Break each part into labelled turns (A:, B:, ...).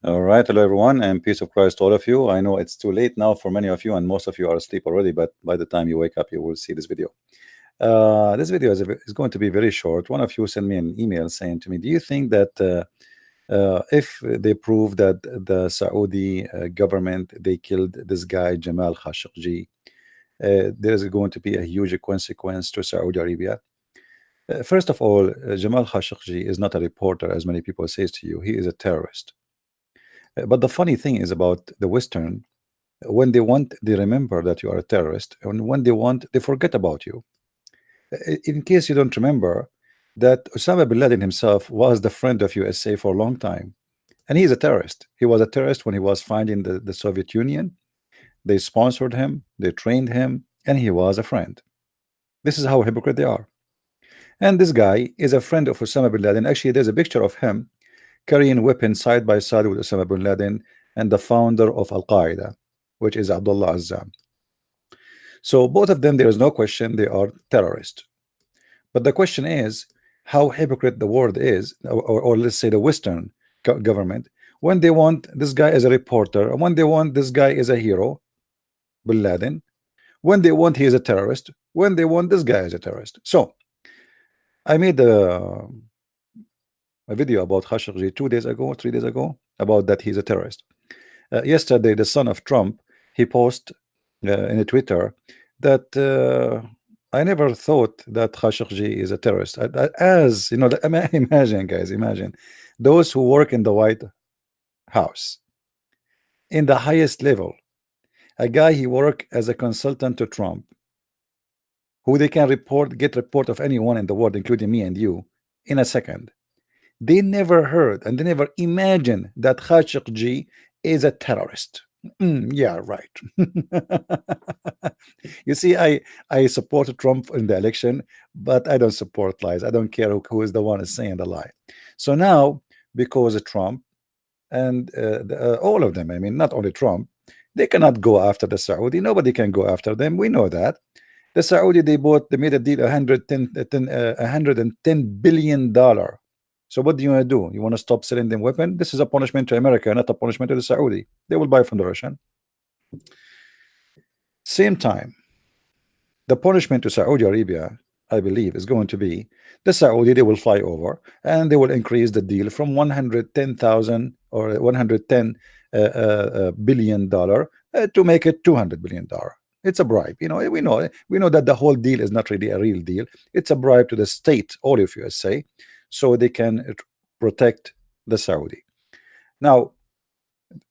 A: All right, hello everyone, and peace of Christ to all of you. I know it's too late now for many of you, and most of you are asleep already, but by the time you wake up, you will see this video. This video is going to be very short. One of you sent me an email saying to me, do you think that if they prove that the Saudi government, they killed this guy, Jamal Khashoggi, there's going to be a huge consequence to Saudi Arabia? First of all, Jamal Khashoggi is not a reporter, as many people say to you. He is a terrorist. But the funny thing is about the Western, when they want, they remember that you are a terrorist, and when they want, they forget about you. In case you don't remember, that Osama bin Laden himself was the friend of USA for a long time, and he's a terrorist. He was a terrorist when he was fighting the Soviet Union. They sponsored him, they trained him, and he was a friend. This is how hypocrite they are. And this guy is a friend of Osama bin Laden. Actually, there's a picture of him carrying weapons side by side with Osama bin Laden and the founder of Al-Qaeda, which is Abdullah Azzam. So both of them, there is no question, they are terrorists. But the question is how hypocrite the world is, or let's say the Western government, when they want this guy as a reporter, and when they want this guy as a hero, bin Laden, when they want he is a terrorist, when they want this guy as a terrorist. So I made a video about Khashoggi 2 days ago, 3 days ago, about that he's a terrorist. Yesterday, the son of Trump, he posted in a Twitter that I never thought that Khashoggi is a terrorist. As you know, imagine, guys, imagine those who work in the White House, in the highest level, a guy he worked as a consultant to Trump, who they can get report of anyone in the world, including me and you, in a second. They never heard and they never imagined that Khashoggi is a terrorist. Yeah, right. You see, I supported Trump in the election, but I don't support lies. I don't care who is the one is saying the lie. So now, because of Trump and all of them, I mean, not only Trump, they cannot go after the Saudi. Nobody can go after them. We know that. The Saudi, they made a deal, $110 billion. So what do you want to do? You want to stop selling them weapons? This is a punishment to America, not a punishment to the Saudi. They will buy from the Russian. Same time, the punishment to Saudi Arabia, I believe, is going to be the Saudi, they will fly over and they will increase the deal from 110,000 or $110 billion to make it $200 billion. It's a bribe. You know, we know that the whole deal is not really a real deal. It's a bribe to the state, all of USA, so they can protect the Saudi. Now,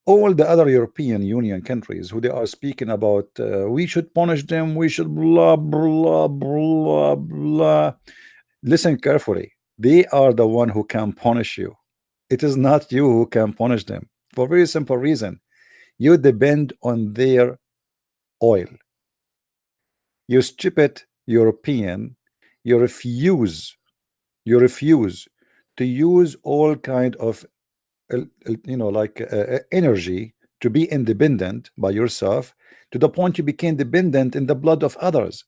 A: all the other European Union countries who they are speaking about, we should punish them, we should blah, blah, blah, blah. Listen carefully. They are the one who can punish you. It is not you who can punish them. For a very simple reason. You depend on their oil. You stupid European, you refuse to use all kind of energy to be independent by yourself, to the point you became dependent in the blood of others.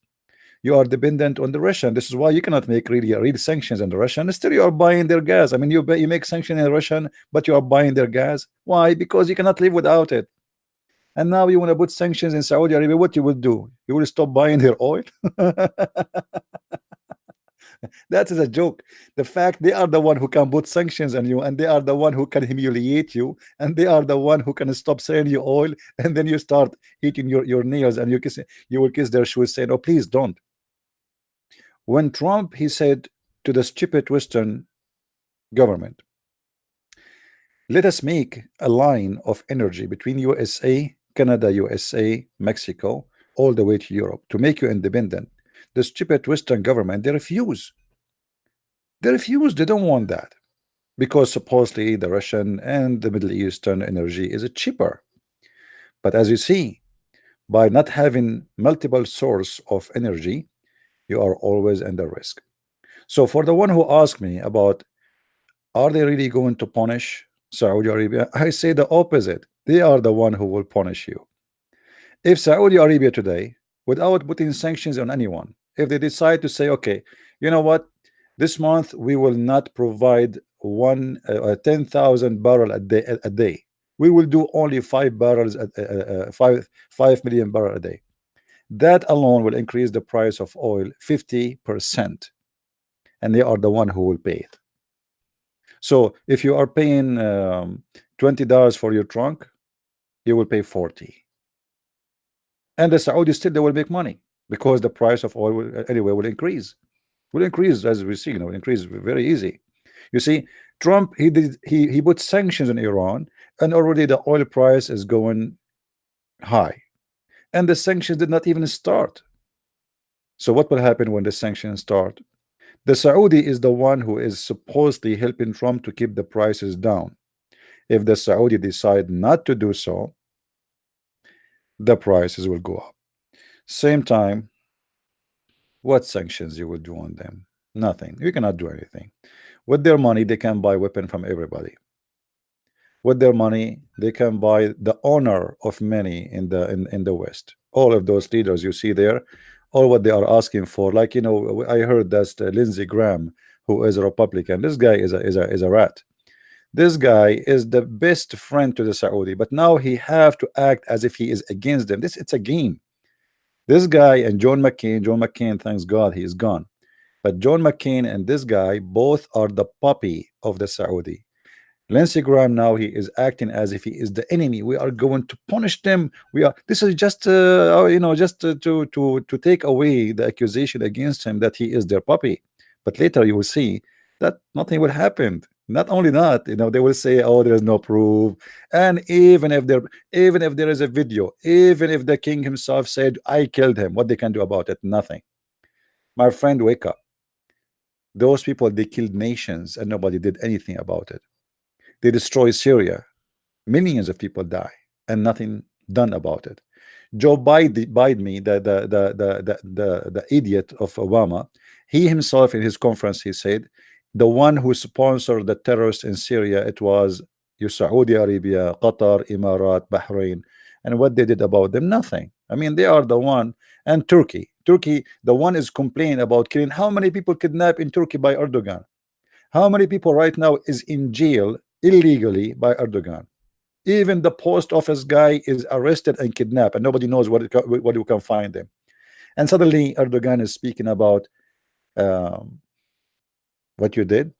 A: You are dependent on the Russian. This is why you cannot make real sanctions on the Russian. Still you are buying their gas. I mean, you make sanctions in Russian, but you are buying their gas. Why? Because you cannot live without it. And now you want to put sanctions in Saudi Arabia. What you will do? You will stop buying their oil? That is a joke. The fact they are the one who can put sanctions on you, and they are the one who can humiliate you, and they are the one who can stop selling you oil, and then you start eating your nails, and you will kiss their shoes, saying, "Oh, please don't." When Trump, he said to the stupid Western government, let us make a line of energy between USA, Canada, USA, Mexico, all the way to Europe to make you independent. The stupid Western government, they refuse. They refuse. They don't want that because supposedly the Russian and the Middle Eastern energy is cheaper. But as you see, by not having multiple source of energy, you are always under risk. So for the one who asked me about, are they really going to punish Saudi Arabia? I say the opposite. They are the one who will punish you. If Saudi Arabia today, without putting sanctions on anyone, if they decide to say, okay, you know what, this month we will not provide 10,000 barrel a day, we will do only 5 barrels at 5 million barrels a day. That alone will increase the price of oil 50%, and they are the one who will pay it. So if you are paying $20 for your trunk, you will pay 40, and the Saudis still they will make money because the price of oil will, anyway will increase. Will increase as we see, will increase very easy. You see, Trump he put sanctions on Iran, and already the oil price is going high, and the sanctions did not even start. So what will happen when the sanctions start? The Saudi is the one who is supposedly helping Trump to keep the prices down. If the Saudi decide not to do so, the prices will go up. Same time, what sanctions you will do on them? Nothing. You cannot do anything. With their money, they can buy weapon from everybody. With their money, they can buy the honor of many in the West. All of those leaders you see there, all what they are asking for, like I heard that's Lindsey Graham, who is a Republican. This guy is a rat. This guy is the best friend to the Saudi, but now he have to act as if he is against them. It's a game. This guy and John McCain, thanks God he is gone. But John McCain and this guy both are the puppy of the Saudi. Lindsey Graham now he is acting as if he is the enemy. We are going to punish them. This is just just to take away the accusation against him that he is their puppy. But later you will see that nothing will happen. Not only that, they will say, oh, there is no proof. And even if there is a video, even if the king himself said I killed him, what they can do about it? Nothing. My friend, wake up. Those people, they killed nations and nobody did anything about it. They destroy Syria, millions of people die, and nothing done about it. Joe Biden, the idiot of Obama, he himself in his conference he said, the one who sponsored the terrorists in Syria, it was Saudi Arabia, Qatar, Emirat, Bahrain, and what they did about them? Nothing. I mean, they are the one. And Turkey, the one is complaining about killing. How many people kidnapped in Turkey by Erdogan? How many people right now is in jail illegally by Erdogan? Even the post office guy is arrested and kidnapped, and nobody knows what you can find them. And suddenly Erdogan is speaking about what you did.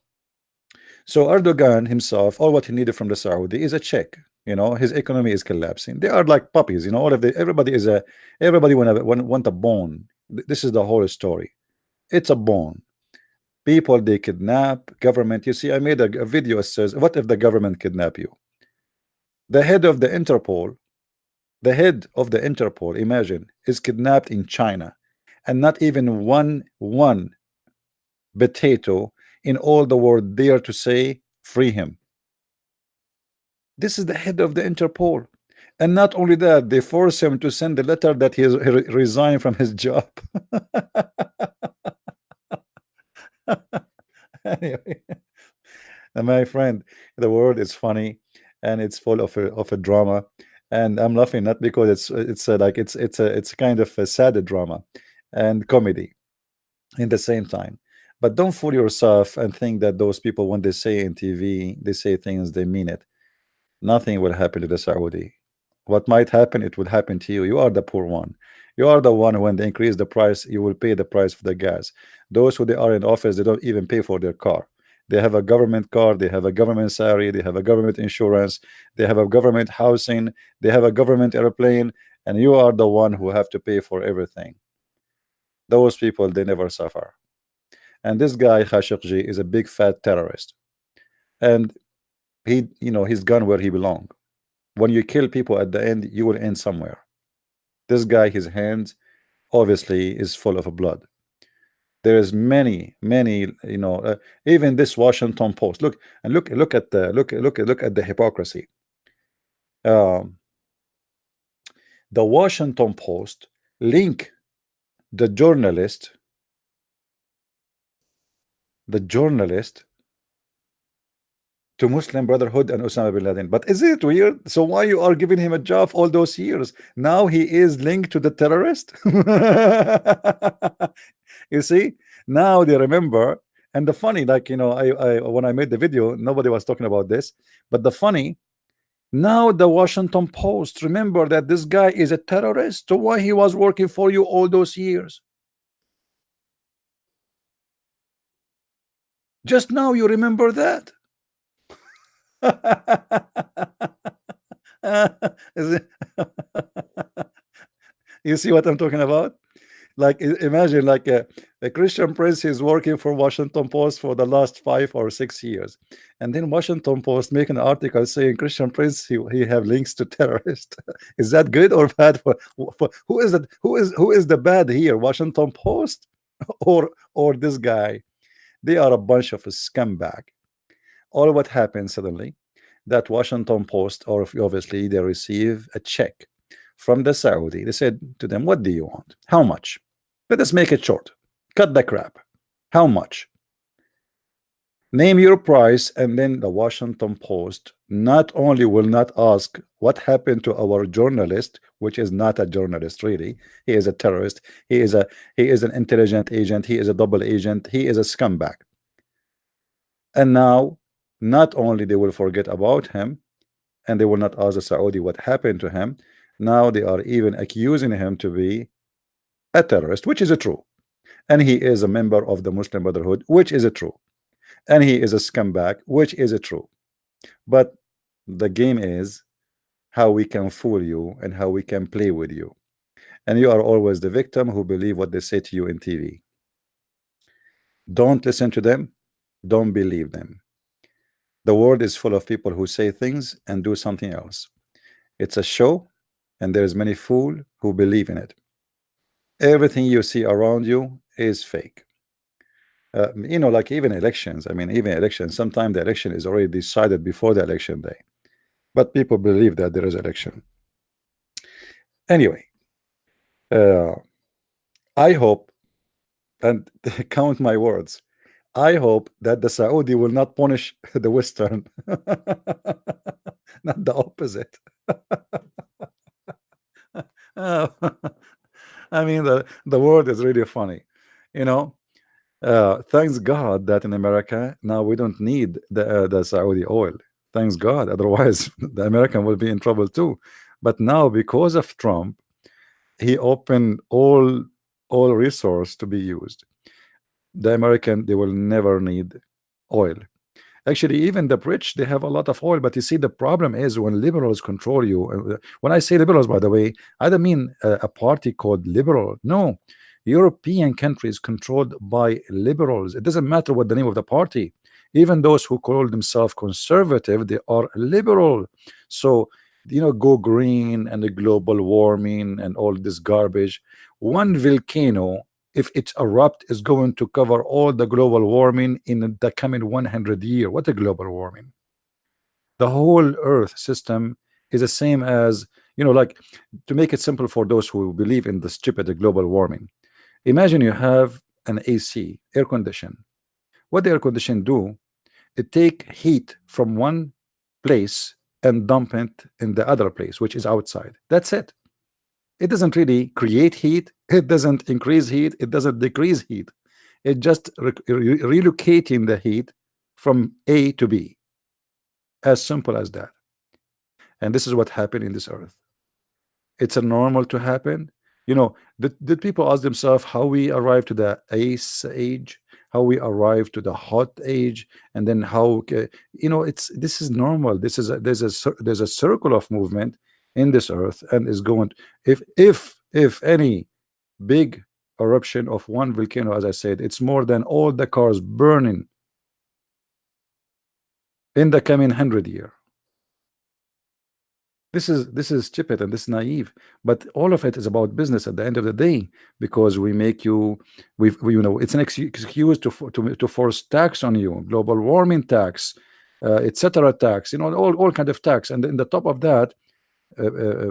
A: So Erdogan himself, all what he needed from the Saudi is a check. His economy is collapsing. They are like puppies. Everybody want a bone. This is the whole story. It's a bone. People they kidnap, government. You see, I made a video that says, what if the government kidnap you? The head of the Interpol, imagine, is kidnapped in China, and not even one potato in all the world dare to say free him. This is the head of the Interpol, and not only that, they force him to send a letter that he resigned from his job. Anyway, my friend, the world is funny and it's full of a drama, and I'm laughing not because it's kind of a sad drama and comedy in the same time. But don't fool yourself and think that those people, when they say in TV, they say things, they mean it. Nothing will happen to the Saudi. What might happen, it will happen to you. You are the poor one. You are the one, when they increase the price, you will pay the price for the gas. Those who they are in office, they don't even pay for their car. They have a government car, they have a government salary, they have a government insurance, they have a government housing, they have a government airplane, and you are the one who have to pay for everything. Those people, they never suffer. And this guy Khashoggi is a big fat terrorist, and he's gone where he belongs. When you kill people at the end, you will end somewhere. This guy, his hands obviously is full of blood. There is many even this Washington Post, look at the hypocrisy. The Washington Post link the journalist to Muslim Brotherhood and Osama bin Laden. But is it weird? So why you are giving him a job all those years? Now he is linked to the terrorist. You see, now they remember. And the funny, I when I made the video, nobody was talking about this, but the funny, Now the Washington Post, remember that this guy is a terrorist. So why he was working for you all those years? Just now you remember that? Is it- you see what I'm talking about? Like imagine like a Christian prince is working for Washington Post for the last 5 or 6 years, and then Washington Post make an article saying Christian prince he have links to terrorists. Is that good or bad for who is it? Who is the bad here? Washington Post or this guy? They are a bunch of a scumbag. All what happened suddenly that Washington Post, or obviously they receive a check from the Saudi. They said to them, what do you want? How much? Let us make it short. Cut the crap. How much? Name your price, and then the Washington Post not only will not ask what happened to our journalist, which is not a journalist really, he is a terrorist, he is an intelligent agent, he is a double agent, he is a scumbag. And now not only they will forget about him, and they will not ask the Saudi what happened to him, now they are even accusing him to be a terrorist, which is a true, and he is a member of the Muslim Brotherhood, which is a true, and he is a scumbag, which is a true. But the game is how we can fool you and how we can play with you, and you are always the victim who believe what they say to you in TV. Don't listen to them, don't believe them. The world is full of people who say things and do something else. It's a show, and there's many fools who believe in it. Everything you see around you is fake. Like even elections. I mean, even elections. Sometimes the election is already decided before the election day, but people believe that there is election. Anyway, uh, I hope, and count my words, I hope that the Saudi will not punish the Western, not the opposite. I mean, the word is really funny, you know. Thanks God that in America now we don't need the Saudi oil. Thanks God, otherwise the American will be in trouble too. But now because of Trump, he opened all resource to be used. The American, they will never need oil. Actually, even the rich, they have a lot of oil. But you see, the problem is when liberals control you. When I say liberals, by the way, I don't mean a party called liberal. No, European countries controlled by liberals. It doesn't matter what the name of the party. Even those who call themselves conservative, they are liberal. So, go green and the global warming and all this garbage. One volcano, if it's erupt, is going to cover all the global warming in the coming 100 years. What a global warming! The whole Earth system is the same as, like, to make it simple for those who believe in the stupid global warming. Imagine you have an AC, air condition. What the air condition do? It take heat from one place and dump it in the other place, which is outside. That's it. It doesn't really create heat, it doesn't increase heat, it doesn't decrease heat. It just relocating the heat from A to B, as simple as that. And this is what happened in this earth. It's a normal to happen. Did people ask themselves how we arrived to the ice age, how we arrived to the hot age, and then how this is normal. There's a circle of movement in this earth, and is going, if any big eruption of one volcano, as I said, it's more than all the cars burning in the coming 100 year. This is stupid and this is naive, but all of it is about business at the end of the day, because we make you, it's an excuse to force tax on you, global warming tax, etc. tax, all kind of tax, and in the top of that,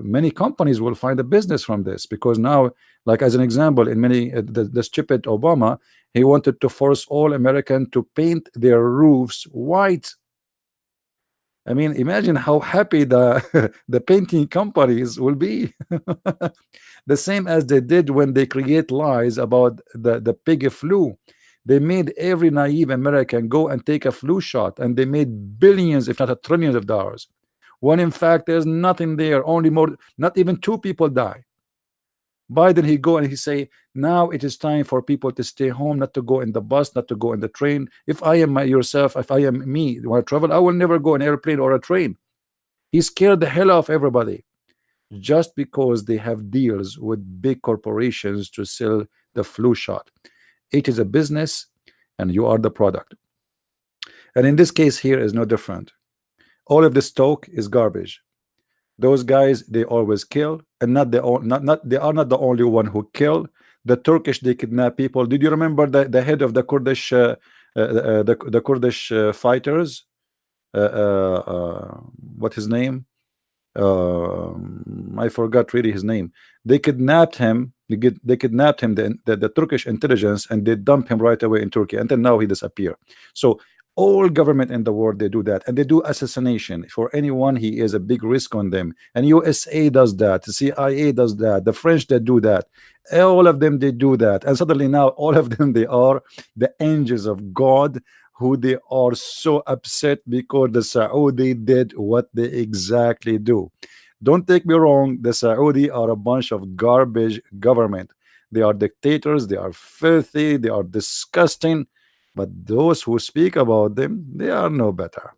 A: many companies will find a business from this, because now, like as an example, in many the stupid Obama, he wanted to force all Americans to paint their roofs white. I mean, imagine how happy the the painting companies will be. The same as they did when they create lies about the pig flu. They made every naive American go and take a flu shot, and they made billions, if not trillions of dollars.
B: when in fact there's nothing there, only more, not even 2 people die. Biden, he go and he say, now it is time for people to stay home, not to go in the bus, not to go in the train. If I am yourself, if I am me, when I travel, I will never go in an airplane or a train. He scared the hell out of everybody just because they have deals with big corporations to sell the flu shot. It is a business and you are the product. And in this case here is no different. All of this talk is garbage. Those guys, they always kill, and not they are not the only one who kill. The Turkish, they kidnap people. Did you remember the head of the Kurdish the Kurdish fighters? What his name? I forgot really his name. They kidnapped him. They kidnapped him, the Turkish intelligence, and they dumped him right away in Turkey. Until now, he disappeared. So all government in the world, they do that, and they do assassination for anyone. He is a big risk on them, and USA does that, the CIA does that, the French that do that, all of them, they do that. And suddenly now all of them, they are the angels of God, who they are so upset because the Saudi did what they exactly do. Don't take me wrong, the Saudi are a bunch of garbage government. They are dictators, they are filthy, they are disgusting. But those who speak about them, they are no better.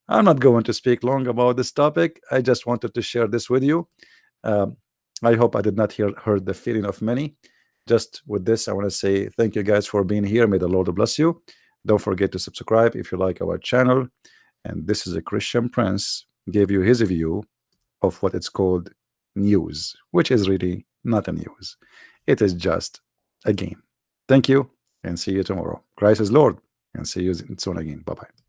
B: I'm not going to speak long about this topic. I just wanted to share this with you. I hope I did not hurt the feeling of many. Just with this, I want to say thank you guys for being here. May the Lord bless you. Don't forget to subscribe if you like our channel. And this is a Christian Prince gave you his view of what it's called news, which is really not a news. It is just a game. Thank you, and see you tomorrow. Christ is Lord, and see you soon again. Bye-bye.